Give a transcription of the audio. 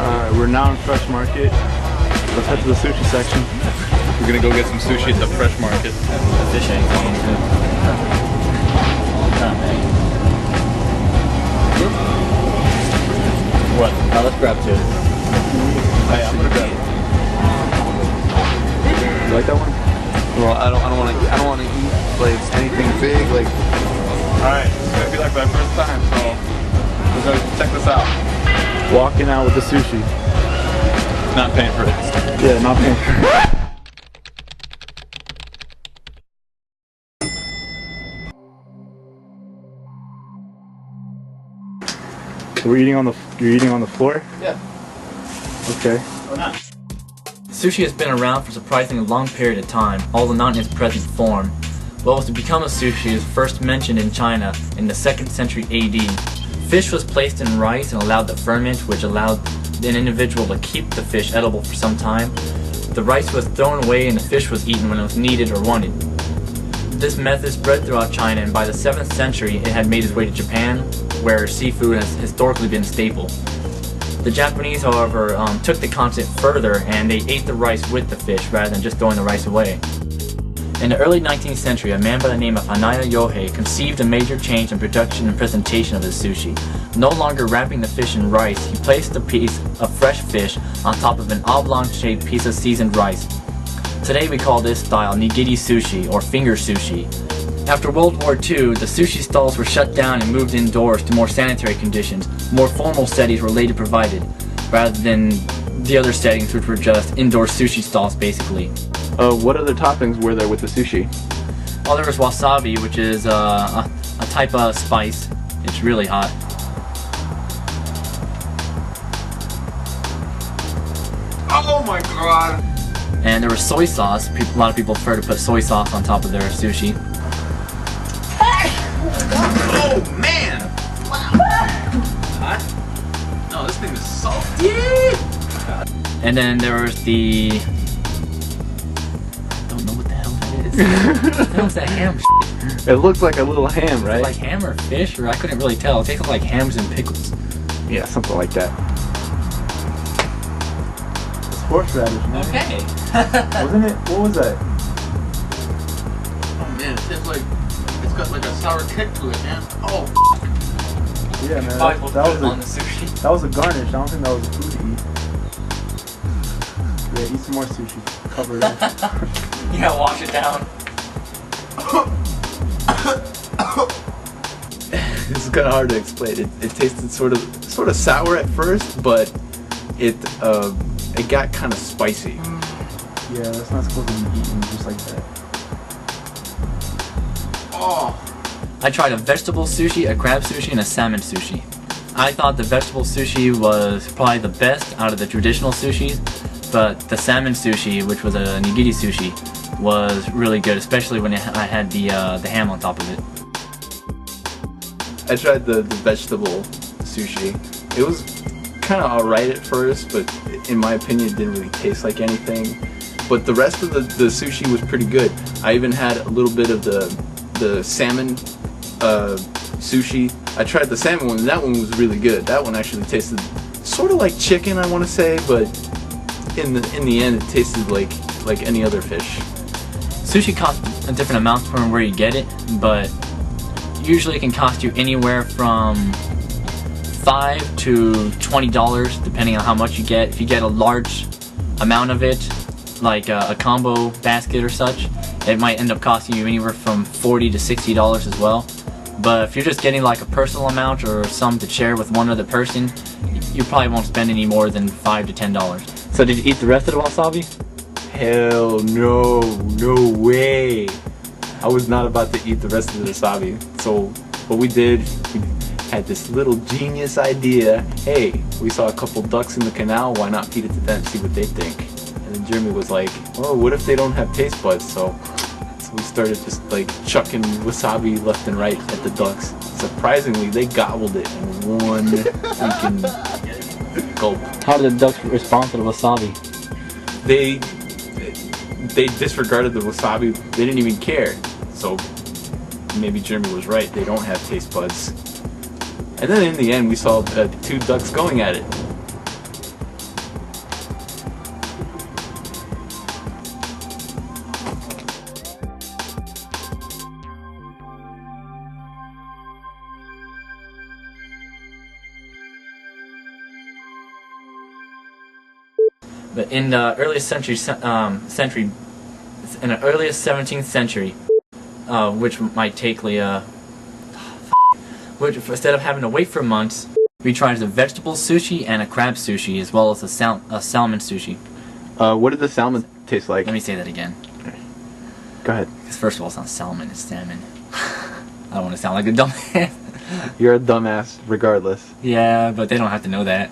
We're now in Fresh Market. Let's head to the sushi section. We're gonna go get some sushi at the Fresh Market. The fish ain't clean too. What? Now let's grab two. Hey, I'm gonna grab it. You like that one? Well, I don't want to eat like anything big. Like, all right, it's gonna be like my first time, so we're gonna check this out. Walking out with the sushi. Not paying for it. Yeah, not paying for it. So you're eating on the floor? Yeah. Okay. Or not. Sushi has been around for a surprisingly long period of time, although not in its present form. What was to become a sushi is first mentioned in China in the 2nd century AD. Fish was placed in rice and allowed to ferment, which allowed an individual to keep the fish edible for some time. The rice was thrown away and the fish was eaten when it was needed or wanted. This method spread throughout China, and by the 7th century it had made its way to Japan, where seafood has historically been a staple. The Japanese, however, took the concept further and they ate the rice with the fish rather than just throwing the rice away. In the early 19th century, a man by the name of Hanaya Yohei conceived a major change in production and presentation of his sushi. No longer wrapping the fish in rice, he placed a piece of fresh fish on top of an oblong-shaped piece of seasoned rice. Today we call this style nigiri sushi, or finger sushi. After World War II, the sushi stalls were shut down and moved indoors to more sanitary conditions. More formal settings were later provided, rather than the other settings which were just indoor sushi stalls basically. What other toppings were there with the sushi? Well, there was wasabi, which is a type of spice. It's really hot. Oh my god! And there was soy sauce. A lot of people prefer to put soy sauce on top of their sushi. Oh man! Hot? No, this thing is salty! And then there was the... I don't know what the hell that is. What the hell is that ham shit? It looks like a little ham, right? Like ham or fish, or I couldn't really tell. It tasted like hams and pickles. Yeah, something like that. It's horseradish, man. Okay. Wasn't it? What was that? Oh man, it tastes like it's got like a sour kick to it, man. Oh. Yeah, man. Probably put That was it on the sushi. That was a garnish. I don't think that was a food to eat. Yeah, eat some more sushi. Cover it up. You gotta wash it down. This is kind of hard to explain. It tasted sort of sour at first, but it got kind of spicy. Yeah, that's not supposed to be eaten just like that. Oh. I tried a vegetable sushi, a crab sushi, and a salmon sushi. I thought the vegetable sushi was probably the best out of the traditional sushis, but the salmon sushi, which was a nigiri sushi, was really good, especially when I had the ham on top of it. I tried the vegetable sushi. It was kind of alright at first, but in my opinion it didn't really taste like anything. But the rest of the sushi was pretty good. I even had a little bit of the salmon sushi. I tried the salmon one, and that one was really good. That one actually tasted sort of like chicken, I want to say, but in the end it tasted like any other fish. Sushi costs a different amount depending on where you get it, but usually it can cost you anywhere from $5 to $20 depending on how much you get. If you get a large amount of it, like a combo basket or such, it might end up costing you anywhere from $40 to $60 as well. But if you're just getting like a personal amount or some to share with one other person, you probably won't spend any more than $5 to $10. So did you eat the rest of the wasabi? Hell no, no way. I was not about to eat the rest of the wasabi. So what we did, we had this little genius idea. Hey, we saw a couple ducks in the canal, why not feed it to them, see what they think? And then Jeremy was like, oh, what if they don't have taste buds? So we started just like chucking wasabi left and right at the ducks. Surprisingly, they gobbled it in one freaking gulp. How did the ducks respond to the wasabi? They disregarded the wasabi. They didn't even care. So maybe Jeremy was right. They don't have taste buds. And then in the end, we saw 2 ducks going at it. But in the earliest in the earliest 17th century, which might take which instead of having to wait for months, we tried a vegetable sushi and a crab sushi, as well as a salmon sushi. What did the salmon taste like? Let me say that again. Go ahead. Because first of all, it's not salmon, it's salmon. I don't want to sound like a dumbass. You're a dumbass, regardless. Yeah, but they don't have to know that.